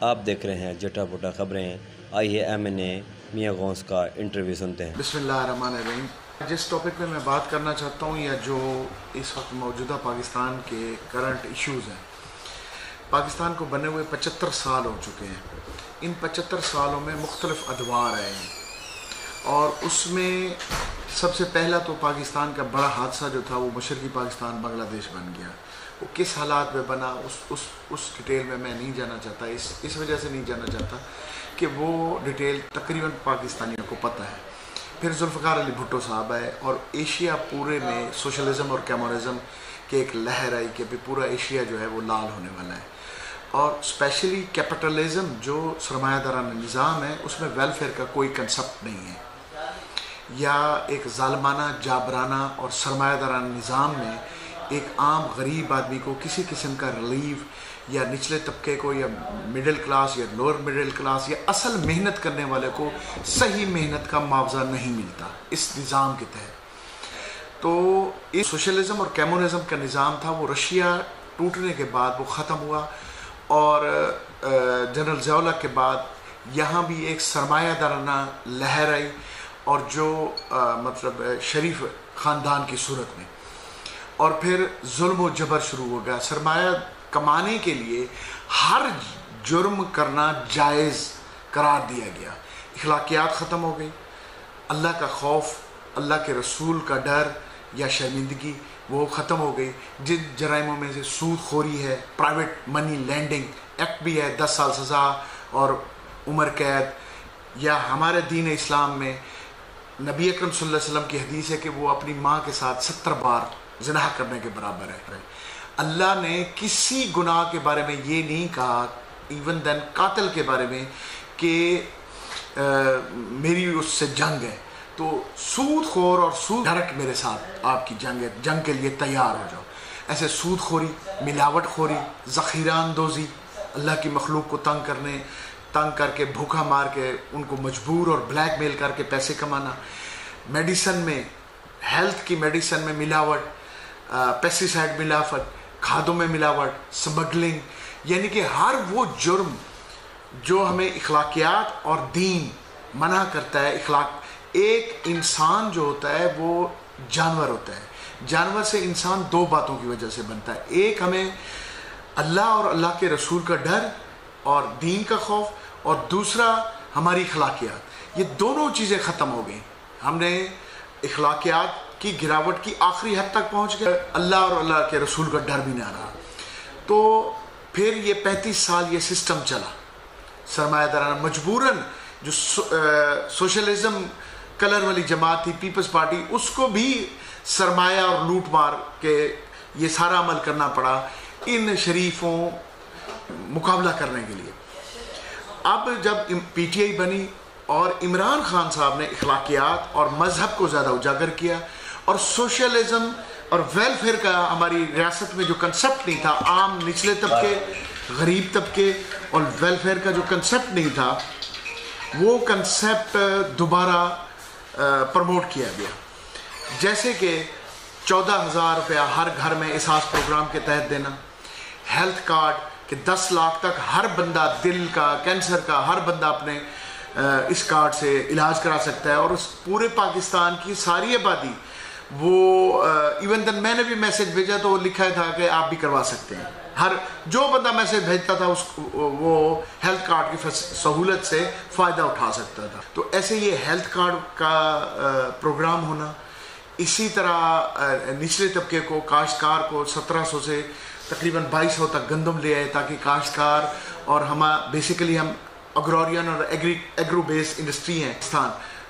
آپ دیکھ رہے ہیں جٹا پٹا خبریں. آئیے MNA میاں غوث کا انٹرویو سنتے ہیں. بسم اللہ الرحمن الرحیم. جس ٹاپک پہ میں بات کرنا چاہتا ہوں یا جو اس وقت موجودہ پاکستان کے کرنٹ ایشوز ہیں. پاکستان کو بنے ہوئے 75 سال ہو چکے ہیں. ان 75 سالوں میں مختلف ادوار آئے ہیں اور اس میں سب سے پہلا تو پاکستان کا بڑا حادثہ جو تھا وہ مشرقی پاکستان بنگلہ دیش بن گیا. وہ کس حالات میں بنا اس ڈیٹیل میں نہیں جانا چاہتا. اس وجہ سے نہیں جانا چاہتا کہ وہ ڈیٹیل تقریباً پاکستانیوں کو پتہ ہے. پھر ذوالفقار علی بھٹو صاحب آئے اور ایشیا پورے میں سوشلزم اور کمیونزم کی ایک لہر آئی کہ پورا ایشیا جو ہے وہ لال ہونے والا ہے. اور اسپیشلی کیپٹلزم جو سرمایہ دارانہ نظام ہے اس میں ویلفیئر کا کوئی کنسپٹ نہیں ہے, یا ایک ظالمانہ جابرانہ اور سرمایہ دارانہ نظام میں ایک عام غریب آدمی کو کسی قسم کا ریلیف یا نچلے طبقے کو یا مڈل کلاس یا لوور مڈل کلاس یا اصل محنت کرنے والے کو صحیح محنت کا معاوضہ نہیں ملتا اس نظام کے تحت. تو اس سوشلزم اور کمیونزم کا نظام تھا وہ رشیا ٹوٹنے کے بعد وہ ختم ہوا اور جنرل ضیاء الحق کے بعد یہاں بھی ایک سرمایہ دارانہ لہر آئی اور جو مطلب شریف خاندان کی صورت میں, اور پھر ظلم و جبر شروع ہو گیا. سرمایہ کمانے کے لیے ہر جرم کرنا جائز قرار دیا گیا. اخلاقیات ختم ہو گئی. اللہ کا خوف, اللہ کے رسول کا ڈر یا شرمندگی وہ ختم ہو گئی. جن جرائموں میں سے سود خوری ہے, پرائیویٹ منی لینڈنگ ایکٹ بھی ہے 10 سال سزا اور عمر قید, یا ہمارے دین اسلام میں نبی اکرم صلی اللہ علیہ وسلم کی حدیث ہے کہ وہ اپنی ماں کے ساتھ 70 بار زنا کرنے کے برابر ہے. اللہ نے کسی گناہ کے بارے میں یہ نہیں کہا, ایون دین قاتل کے بارے میں, کہ میری اس سے جنگ ہے. تو سود خور اور سود ڈھرک میرے ساتھ آپ کی جنگ ہے, جنگ کے لیے تیار ہو جاؤ. ایسے سود خوری, ملاوٹ خوری, ذخیرہ اندوزی, اللہ کی مخلوق کو تنگ کر کے بھوکا مار کے ان کو مجبور اور بلیک میل کر کے پیسے کمانا. میڈیسن میں, ہیلتھ کی میڈیسن میں ملاوٹ, پیسٹیسائڈ ملاوٹ, کھادوں میں ملاوٹ, سمگلنگ, یعنی کہ ہر وہ جرم جو ہمیں اخلاقیات اور دین منع کرتا ہے. ایک انسان جو ہوتا ہے وہ جانور ہوتا ہے. جانور سے انسان دو باتوں کی وجہ سے بنتا ہے. ایک ہمیں اللہ اور اللہ کے رسول کا ڈر اور دین کا خوف, اور دوسرا ہماری اخلاقیات. یہ دونوں چیزیں ختم ہو گئیں. ہم نے اخلاقیات کی گراوٹ کی آخری حد تک پہنچ گئے, اللہ اور اللہ کے رسول کا ڈر بھی نہ رہا. تو پھر یہ 35 سال یہ سسٹم چلا سرمایہ دارانہ مجبوراً. جو سوشلزم کلر والی جماعت تھی پیپلز پارٹی, اس کو بھی سرمایہ اور لوٹ مار کے یہ سارا عمل کرنا پڑا ان شریفوں مقابلہ کرنے کے لیے. اب جب PTI بنی اور عمران خان صاحب نے اخلاقیات اور مذہب کو زیادہ اجاگر کیا اور سوشلزم اور ویلفیئر کا ہماری ریاست میں جو کنسپٹ نہیں تھا, عام نچلے طبقے, غریب طبقے اور ویلفیئر کا جو کنسپٹ نہیں تھا, وہ کنسپٹ دوبارہ پروموٹ کیا گیا. جیسے کہ 14,000 روپیہ ہر گھر میں اساس پروگرام کے تحت دینا, ہیلتھ کارڈ کہ 10 لاکھ تک ہر بندہ, دل کا, کینسر کا, ہر بندہ اپنے اس کارڈ سے علاج کرا سکتا ہے. اور اس پورے پاکستان کی ساری آبادی وہ ایون دن میں نے بھی میسج بھیجا تو لکھا تھا کہ آپ بھی کروا سکتے ہیں. ہر جو بندہ میسج بھیجتا تھا وہ ہیلتھ کارڈ کی سہولت سے فائدہ اٹھا سکتا تھا. تو ایسے یہ ہیلتھ کارڈ کا پروگرام ہونا. اسی طرح نچلے طبقے کو, کاشتکار کو 1700 سے تقریباً 2200 تک گندم لے آئے تاکہ کاشتکار اور بیسیکلی ہم اگرورین اور ایگرو بیس انڈسٹری ہیں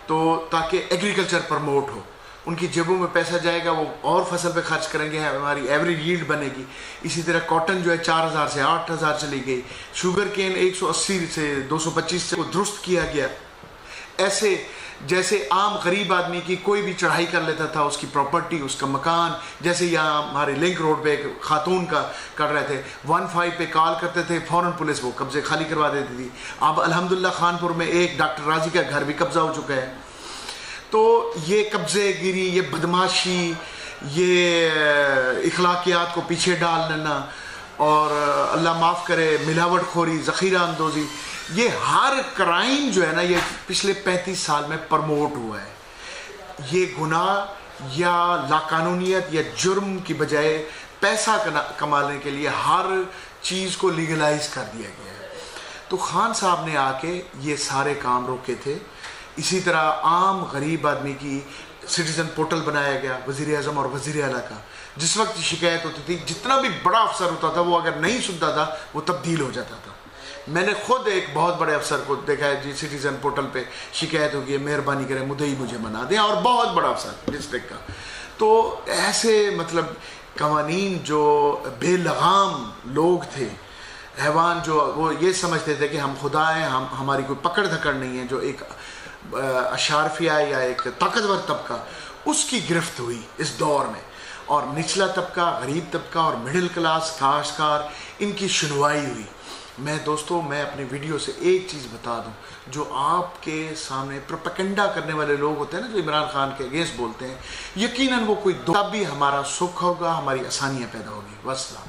تو تاکہ ایگریکلچر پروموٹ ہو. ان کی جیبوں میں پیسہ جائے گا, وہ اور فصل پہ خرچ کریں گے, ہماری ایوریج ییلڈ بنے گی. اسی طرح کاٹن جو ہے 4000 سے 8000 چلی گئی. شوگر کین 180 سے 225 سے درست کیا گیا. ایسے جیسے عام غریب آدمی کی کوئی بھی چڑھائی کر لیتا تھا, اس کی پراپرٹی, اس کا مکان, جیسے یہاں ہمارے لنک روڈ پہ ایک خاتون کا کر رہے تھے, 15 پہ کال کرتے تھے, فوراً پولیس وہ قبضے خالی کروا دیتی تھی. اب الحمدللہ خانپور میں ایک ڈاکٹر راضی کا گھر بھی قبضہ ہو چکا ہے. تو یہ قبضے گیری, یہ بدماشی, یہ اخلاقیات کو پیچھے ڈال لینا اور اللہ معاف کرے ملاوٹ خوری، ذخیرہ اندوزی، یہ ہر کرائم جو ہے نا یہ پچھلے 35 سال میں پرموٹ ہوا ہے. یہ گناہ یا لاقانونیت یا جرم کی بجائے پیسہ کمانے کے لیے ہر چیز کو لیگلائز کر دیا گیا ہے. تو خان صاحب نے آ کے یہ سارے کام روکے تھے. اسی طرح عام غریب آدمی کی سٹیزن پورٹل بنایا گیا وزیر اعظم اور وزیر اعلیٰ کا. جس وقت شکایت ہوتی تھی جتنا بھی بڑا افسر ہوتا تھا وہ اگر نہیں سنتا تھا وہ تبدیل ہو جاتا تھا. میں نے خود ایک بہت بڑے افسر کو دیکھا ہے جی سٹیزن پورٹل پہ شکایت ہوگی ہے مہربانی کریں مدعی مجھے منا دیں، اور بہت بڑا افسر ڈسٹرکٹ کا. تو ایسے مطلب قوانین جو بے لغام لوگ تھے، حیوان جو وہ یہ سمجھتے تھے کہ ہم خدا ہیں، ہماری کوئی پکڑ دھکڑ نہیں ہے، جو ایک اشرافیہ یا ایک طاقتور طبقہ اس کی گرفت ہوئی اس دور میں. اور نچلا طبقہ، غریب طبقہ اور مڈل کلاس کاشتکار ان کی شنوائی ہوئی. میں دوستو میں اپنی ویڈیو سے ایک چیز بتا دوں، جو آپ کے سامنے پروپیگنڈا کرنے والے لوگ ہوتے ہیں نا جو عمران خان کے اگینسٹ بولتے ہیں، یقیناً وہ کوئی تب بھی ہمارا سکھ ہوگا، ہماری آسانیاں پیدا ہوگی. والسلام.